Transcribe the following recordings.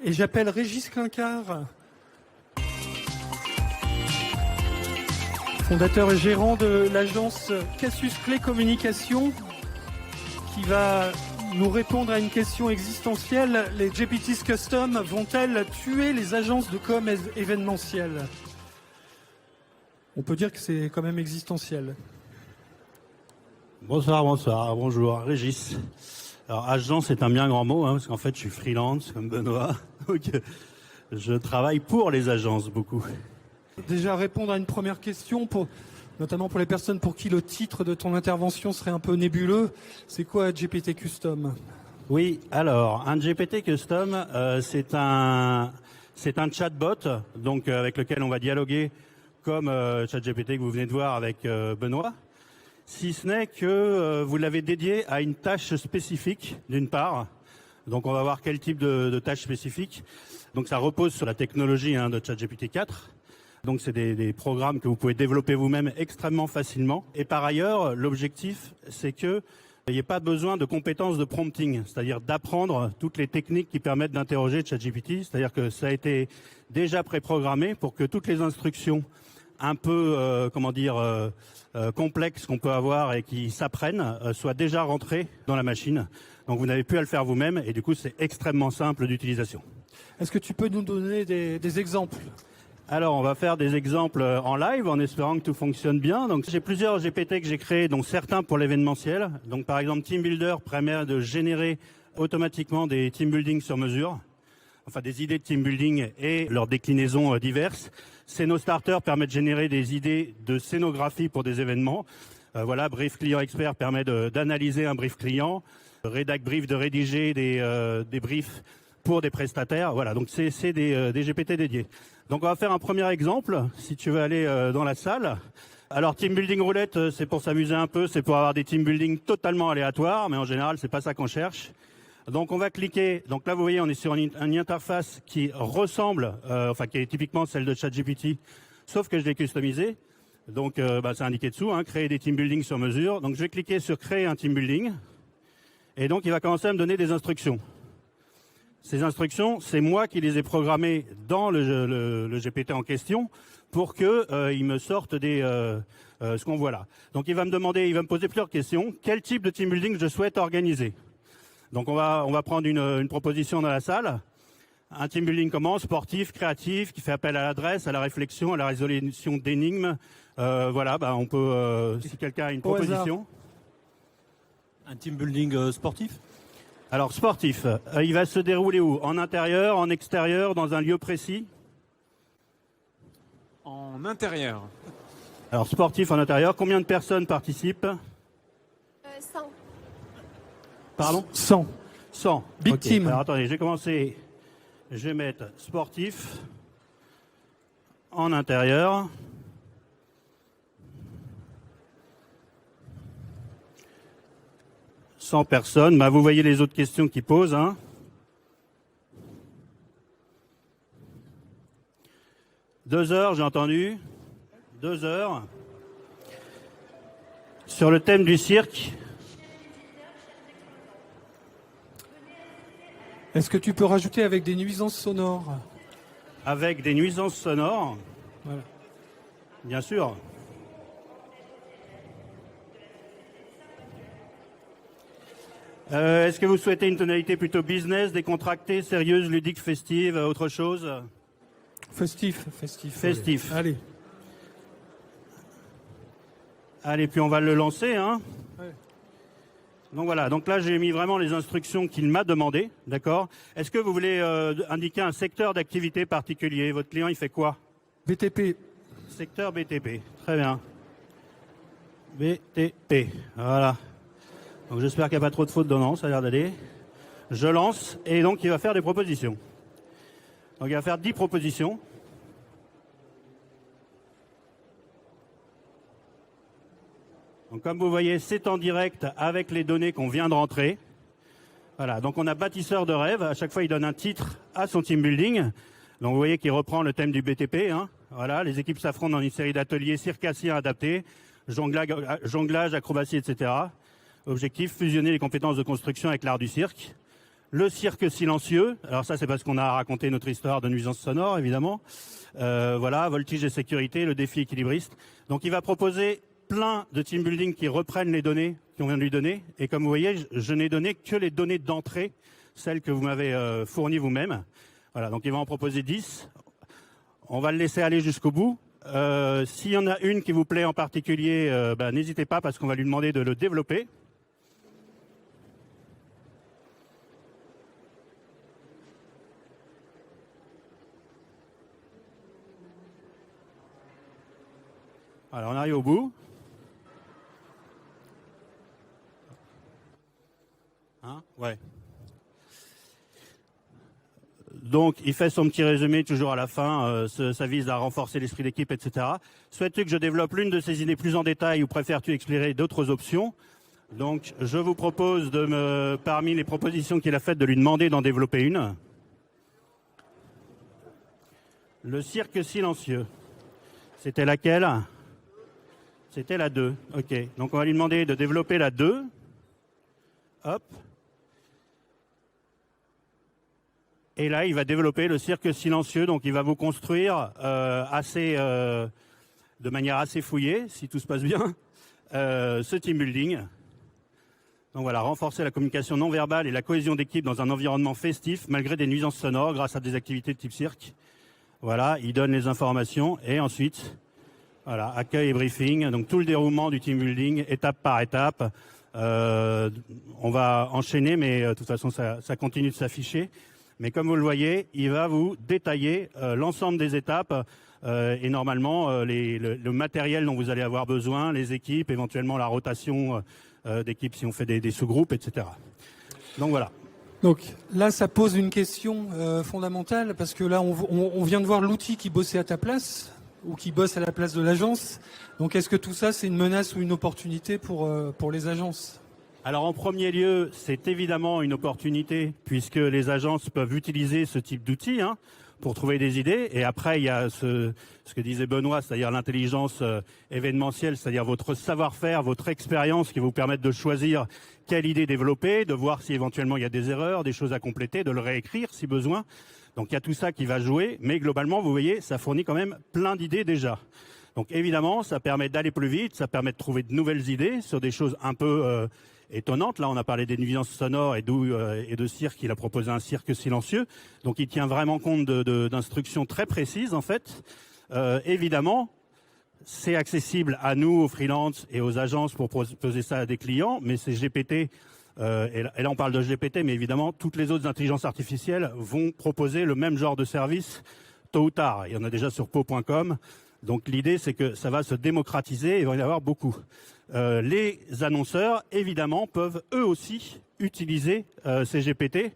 Et j'appelle Régis Clincard, fondateur et gérant de l'agence Cassius Clay Communication, qui va nous répondre à une question existentielle. Les GPTs Custom vont-elles tuer les agences de com événementielles? On peut dire que c'est quand même existentiel. Bonsoir, bonjour, Régis. Alors, agence, c'est un bien grand mot, parce qu'en fait, je suis freelance, comme Benoît. Donc, je travaille pour les agences, beaucoup. Déjà répondre à une première question, notamment pour les personnes pour qui le titre de ton intervention serait un peu nébuleux. C'est quoi GPT Custom? Oui, alors, un GPT Custom, c'est un chatbot, donc avec lequel on va dialoguer comme ChatGPT que vous venez de voir avec Benoît. Si ce n'est que vous l'avez dédié à une tâche spécifique, d'une part. Donc on va voir quel type de tâche spécifique. Donc ça repose sur la technologie de ChatGPT 4. Donc c'est des programmes que vous pouvez développer vous-même extrêmement facilement. Et par ailleurs, l'objectif, c'est qu'il n'y ait pas besoin de compétences de prompting, c'est-à-dire d'apprendre toutes les techniques qui permettent d'interroger ChatGPT. C'est-à-dire que ça a été déjà préprogrammé pour que toutes les instructions un peu, complexes qu'on peut avoir et qui s'apprennent, soient déjà rentrées dans la machine. Donc vous n'avez plus à le faire vous-même et du coup c'est extrêmement simple d'utilisation. Est-ce que tu peux nous donner des exemples? Alors on va faire des exemples en live en espérant que tout fonctionne bien. Donc j'ai plusieurs GPT que j'ai créés, dont certains pour l'événementiel. Donc par exemple Team Builder permet de générer automatiquement des team building sur mesure. Enfin des idées de team building et leurs déclinaisons diverses. ScénoStarter permet de générer des idées de scénographie pour des événements. Voilà, Brief Client Expert permet d'analyser un brief client. Redact Brief de rédiger des briefs pour des prestataires. Voilà, donc c'est des GPT dédiés. Donc on va faire un premier exemple, si tu veux aller dans la salle. Alors Team Building Roulette, c'est pour s'amuser un peu, c'est pour avoir des team building totalement aléatoires, mais en général c'est pas ça qu'on cherche. Donc on va cliquer, donc là vous voyez on est sur une interface qui ressemble, qui est typiquement celle de ChatGPT, sauf que je l'ai customisée. Donc c'est indiqué dessous, créer des team building sur mesure. Donc je vais cliquer sur créer un team building, et donc il va commencer à me donner des instructions. Ces instructions, c'est moi qui les ai programmées dans le GPT en question pour que il me sorte ce qu'on voit là. Donc il va me poser plusieurs questions. Quel type de team building je souhaite organiser? Donc on va prendre une proposition dans la salle. Un team building comment? Sportif, créatif, qui fait appel à l'adresse, à la réflexion, à la résolution d'énigmes. On peut, si quelqu'un a une proposition. Un team building sportif? Alors sportif, il va se dérouler où? En intérieur, en extérieur, dans un lieu précis? En intérieur. Alors sportif en intérieur, combien de personnes participent? 100. Pardon? 100. 100. Big Okay. team. Alors attendez, je vais mettre sportif en intérieur. Sans personne. Vous voyez les autres questions qui posent. 2 heures, j'ai entendu. 2 heures. Sur le thème du cirque. Est-ce que tu peux rajouter avec des nuisances sonores? Avec des nuisances sonores. Voilà. Bien sûr. Est-ce que vous souhaitez une tonalité plutôt business, décontractée, sérieuse, ludique, festive, autre chose? Festif. Festif. Allez. Allez, puis on va le lancer. Ouais. Donc voilà, donc là j'ai mis vraiment les instructions qu'il m'a demandées, d'accord? Est-ce que vous voulez indiquer un secteur d'activité particulier? Votre client il fait quoi? BTP. Secteur BTP, très bien. BTP, voilà. Donc j'espère qu'il n'y a pas trop de fautes dedans, ça a l'air d'aller. Je lance, et donc il va faire des propositions. Donc il va faire 10 propositions. Donc comme vous voyez, c'est en direct avec les données qu'on vient de rentrer. Voilà, donc on a bâtisseur de rêve. À chaque fois, il donne un titre à son team building. Donc vous voyez qu'il reprend le thème du BTP. Voilà, les équipes s'affrontent dans une série d'ateliers circassiens adaptés, jonglage, acrobatie, etc. Objectif, fusionner les compétences de construction avec l'art du cirque. Le cirque silencieux, alors ça c'est parce qu'on a raconté notre histoire de nuisance sonore évidemment. Voilà, voltige et sécurité, le défi équilibriste. Donc il va proposer plein de team building qui reprennent les données qu'on vient de lui donner. Et comme vous voyez, je n'ai donné que les données d'entrée, celles que vous m'avez fournies vous-même. Voilà, donc il va en proposer 10. On va le laisser aller jusqu'au bout. S'il y en a une qui vous plaît en particulier, n'hésitez pas parce qu'on va lui demander de le développer. Alors on arrive au bout. Hein? Ouais. Donc, il fait son petit résumé toujours à la fin. Ça vise à renforcer l'esprit d'équipe, etc. Souhaites-tu que je développe l'une de ces idées plus en détail ou préfères-tu explorer d'autres options? Donc, je vous propose parmi les propositions qu'il a faites, de lui demander d'en développer une. Le cirque silencieux. C'était laquelle? C'était la 2. OK. Donc, on va lui demander de développer la 2. Hop. Et là, il va développer le cirque silencieux. Donc, il va vous construire de manière assez fouillée, si tout se passe bien, ce team building. Donc voilà, renforcer la communication non verbale et la cohésion d'équipe dans un environnement festif, malgré des nuisances sonores, grâce à des activités de type cirque. Voilà, il donne les informations et ensuite, voilà, accueil et briefing. Donc tout le déroulement du team building, étape par étape. On va enchaîner, mais de toute façon, ça continue de s'afficher. Mais comme vous le voyez, il va vous détailler l'ensemble des étapes et normalement le matériel dont vous allez avoir besoin, les équipes, éventuellement la rotation d'équipes si on fait des sous-groupes, etc. Donc voilà. Donc là, ça pose une question fondamentale parce que là, on vient de voir l'outil qui bossait à ta place ou qui bosse à la place de l'agence. Donc est-ce que tout ça, c'est une menace ou une opportunité pour les agences ? Alors en premier lieu, c'est évidemment une opportunité puisque les agences peuvent utiliser ce type d'outils pour trouver des idées. Et après, il y a ce que disait Benoît, c'est-à-dire l'intelligence événementielle, c'est-à-dire votre savoir-faire, votre expérience qui va vous permettre de choisir quelle idée développer, de voir si éventuellement il y a des erreurs, des choses à compléter, de le réécrire si besoin. Donc il y a tout ça qui va jouer, mais globalement, vous voyez, ça fournit quand même plein d'idées déjà. Donc évidemment, ça permet d'aller plus vite, ça permet de trouver de nouvelles idées sur des choses un peu étonnante. Là, on a parlé des nuisances sonores et de cirque. Il a proposé un cirque silencieux. Donc, il tient vraiment compte d'instructions très précises, en fait. Évidemment, c'est accessible à nous, aux freelances et aux agences pour proposer ça à des clients. Mais c'est GPT, et là, on parle de GPT, mais évidemment, toutes les autres intelligences artificielles vont proposer le même genre de service tôt ou tard. Il y en a déjà sur po.com. Donc, l'idée, c'est que ça va se démocratiser et il va y en avoir beaucoup. Les annonceurs, évidemment, peuvent eux aussi utiliser ces GPT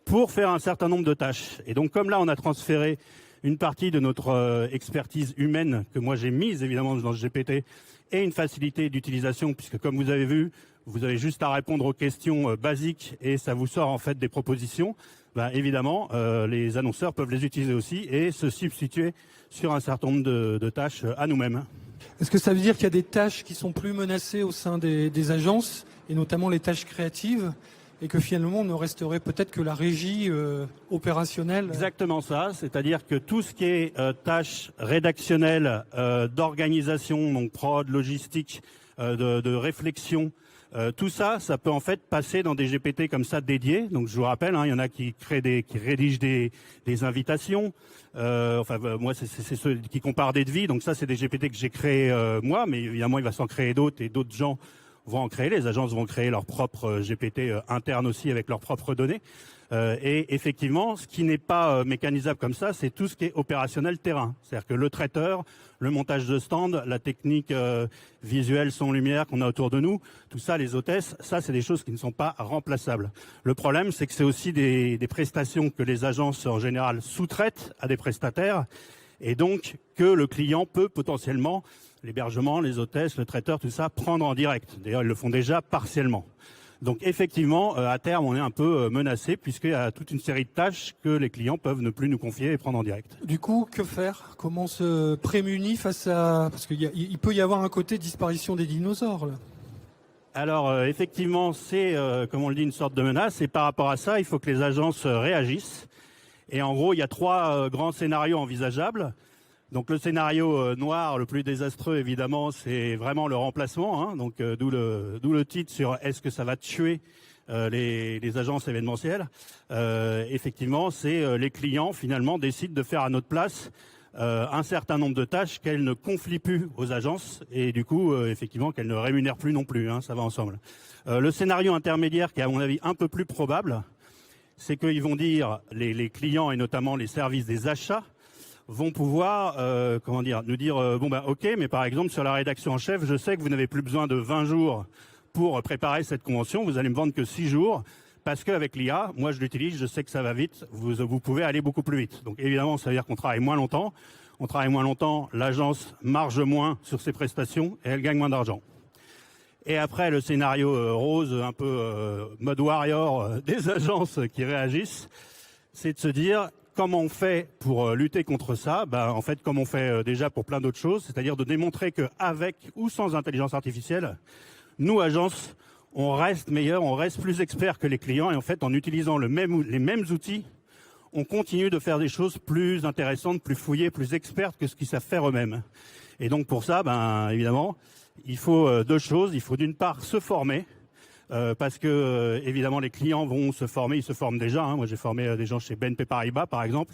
pour faire un certain nombre de tâches. Et donc, comme là, on a transféré une partie de notre expertise humaine que moi j'ai mise évidemment dans ce GPT et une facilité d'utilisation, puisque comme vous avez vu, vous avez juste à répondre aux questions basiques et ça vous sort en fait des propositions. Ben, évidemment, les annonceurs peuvent les utiliser aussi et se substituer sur un certain nombre de tâches à nous-mêmes. Est-ce que ça veut dire qu'il y a des tâches qui sont plus menacées au sein des agences, et notamment les tâches créatives, et que finalement, on ne resterait peut-être que la régie opérationnelle? Exactement ça, c'est-à-dire que tout ce qui est tâches rédactionnelles, d'organisation, donc prod, logistique, de réflexion, tout ça, ça peut en fait passer dans des GPT comme ça dédiés. Donc je vous rappelle, il y en a qui rédigent des invitations. Moi, c'est ceux qui comparent des devis. Donc ça, c'est des GPT que j'ai créés moi, mais évidemment, il va s'en créer d'autres et d'autres gens vont en créer. Les agences vont créer leur propre GPT interne aussi avec leurs propres données. Et effectivement, ce qui n'est pas mécanisable comme ça, c'est tout ce qui est opérationnel terrain. C'est-à-dire que le traiteur, le montage de stand, la technique visuelle son lumière qu'on a autour de nous, tout ça, les hôtesses, ça, c'est des choses qui ne sont pas remplaçables. Le problème, c'est que c'est aussi des prestations que les agences, en général, sous-traitent à des prestataires, et donc que le client peut potentiellement, l'hébergement, les hôtesses, le traiteur, tout ça, prendre en direct. D'ailleurs, ils le font déjà partiellement. Donc effectivement, à terme, on est un peu menacé puisqu'il y a toute une série de tâches que les clients peuvent ne plus nous confier et prendre en direct. Du coup, que faire? Comment se prémunir face à... Parce qu'il peut y avoir un côté disparition des dinosaures, là. Alors effectivement, c'est, comme on le dit, une sorte de menace. Et par rapport à ça, il faut que les agences réagissent. Et en gros, il y a trois grands scénarios envisageables. Donc le scénario noir, le plus désastreux, évidemment, c'est vraiment le remplacement. Hein. Donc d'où le titre sur est-ce que ça va tuer les agences événementielles. Effectivement, c'est les clients, finalement, décident de faire à notre place un certain nombre de tâches qu'elles ne confient plus aux agences et du coup, effectivement, qu'elles ne rémunèrent plus non plus. Hein, ça va ensemble. Le scénario intermédiaire, qui est à mon avis un peu plus probable, c'est qu'ils vont dire, les clients et notamment les services des achats, vont pouvoir nous dire bon ben ok, mais par exemple sur la rédaction en chef, je sais que vous n'avez plus besoin de 20 jours pour préparer cette convention, vous allez me vendre que 6 jours. Parce qu'avec l'IA, moi je l'utilise, je sais que ça va vite, vous pouvez aller beaucoup plus vite. Donc évidemment, ça veut dire qu'on travaille moins longtemps. On travaille moins longtemps, l'agence marge moins sur ses prestations et elle gagne moins d'argent. Et après, le scénario rose, un peu mode warrior des agences qui réagissent, c'est de se dire comment on fait pour lutter contre ça. En fait, comme on fait déjà pour plein d'autres choses, c'est-à-dire de démontrer qu'avec ou sans intelligence artificielle, nous, agences, on reste meilleur, on reste plus expert que les clients et en fait, en utilisant les mêmes outils, on continue de faire des choses plus intéressantes, plus fouillées, plus expertes que ce qu'ils savent faire eux-mêmes. Et donc pour ça, évidemment, il faut deux choses. Il faut d'une part se former, parce que évidemment les clients vont se former, ils se forment déjà. Hein. Moi j'ai formé des gens chez BNP Paribas par exemple,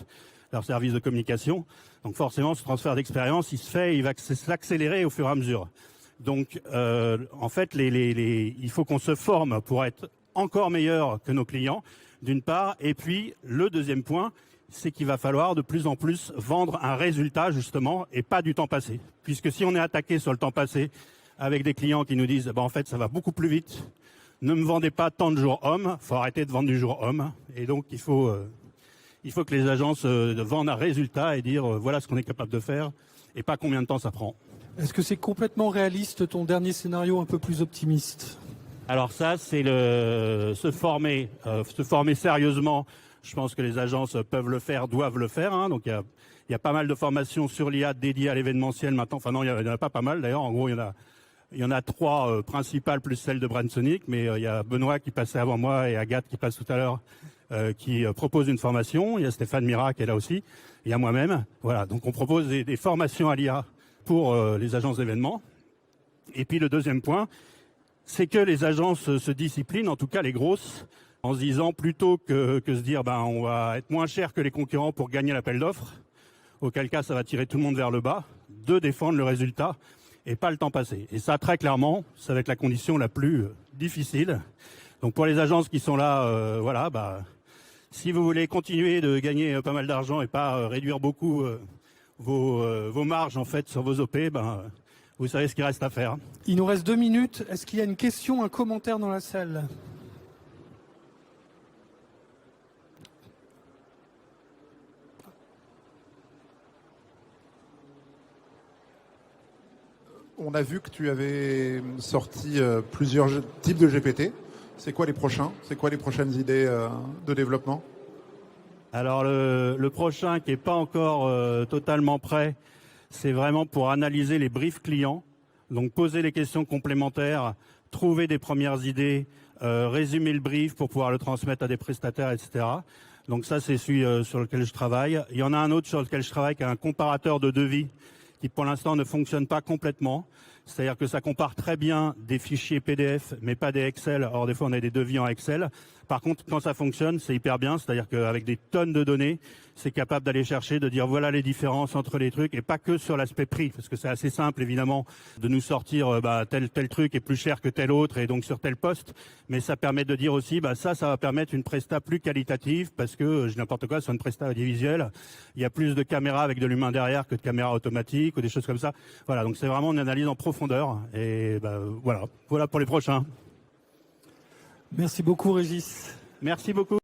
leur service de communication. Donc forcément ce transfert d'expérience, il se fait, il va s'accélérer au fur et à mesure. Donc, en fait, il faut qu'on se forme pour être encore meilleur que nos clients, d'une part. Et puis, le deuxième point, c'est qu'il va falloir de plus en plus vendre un résultat, justement, et pas du temps passé. Puisque si on est attaqué sur le temps passé avec des clients qui nous disent en fait, ça va beaucoup plus vite, ne me vendez pas tant de jours hommes, il faut arrêter de vendre du jour homme. Et donc, il faut que les agences vendent un résultat et dire voilà ce qu'on est capable de faire et pas combien de temps ça prend. Est-ce que c'est complètement réaliste ton dernier scénario un peu plus optimiste? Alors ça, c'est se former sérieusement. Je pense que les agences peuvent le faire, doivent le faire. Hein. Donc il y a pas mal de formations sur l'IA dédiées à l'événementiel maintenant. Enfin non, il y en a pas mal d'ailleurs. En gros, il y en a trois principales plus celle de Brandsonic, mais il y a Benoît qui passait avant moi et Agathe qui passe tout à l'heure qui propose une formation. Il y a Stéphane Mira qui est là aussi. Il y a moi-même. Voilà. Donc on propose des formations à l'IA pour les agences d'événements. Et puis le deuxième point, c'est que les agences se disciplinent, en tout cas les grosses, en se disant plutôt que se dire on va être moins cher que les concurrents pour gagner l'appel d'offres, auquel cas ça va tirer tout le monde vers le bas, de défendre le résultat et pas le temps passé. Et ça, très clairement, ça va être la condition la plus difficile. Donc pour les agences qui sont là, si vous voulez continuer de gagner pas mal d'argent et pas réduire beaucoup vos marges en fait sur vos OP, vous savez ce qu'il reste à faire. Il nous reste 2 minutes. Est-ce qu'il y a une question, un commentaire dans la salle? On a vu que tu avais sorti plusieurs types de GPT. C'est quoi les prochains? C'est quoi les prochaines idées de développement? Alors le prochain qui n'est pas encore totalement prêt, c'est vraiment pour analyser les briefs clients, donc poser les questions complémentaires, trouver des premières idées, résumer le brief pour pouvoir le transmettre à des prestataires, etc. Donc ça, c'est celui sur lequel je travaille. Il y en a un autre sur lequel je travaille qui est un comparateur de devis qui pour l'instant ne fonctionne pas complètement. C'est-à-dire que ça compare très bien des fichiers PDF, mais pas des Excel. Alors des fois, on a des devis en Excel. Par contre, quand ça fonctionne, c'est hyper bien. C'est-à-dire qu'avec des tonnes de données, c'est capable d'aller chercher, de dire voilà les différences entre les trucs, et pas que sur l'aspect prix, parce que c'est assez simple, évidemment, de nous sortir tel truc est plus cher que tel autre, et donc sur tel poste. Mais ça permet de dire aussi, ça va permettre une presta plus qualitative, parce que, n'importe quoi, sur une presta audiovisuelle, il y a plus de caméras avec de l'humain derrière que de caméras automatiques, ou des choses comme ça. Voilà, donc c'est vraiment une analyse en profondeur, et voilà pour les prochains. Merci beaucoup, Régis. Merci beaucoup.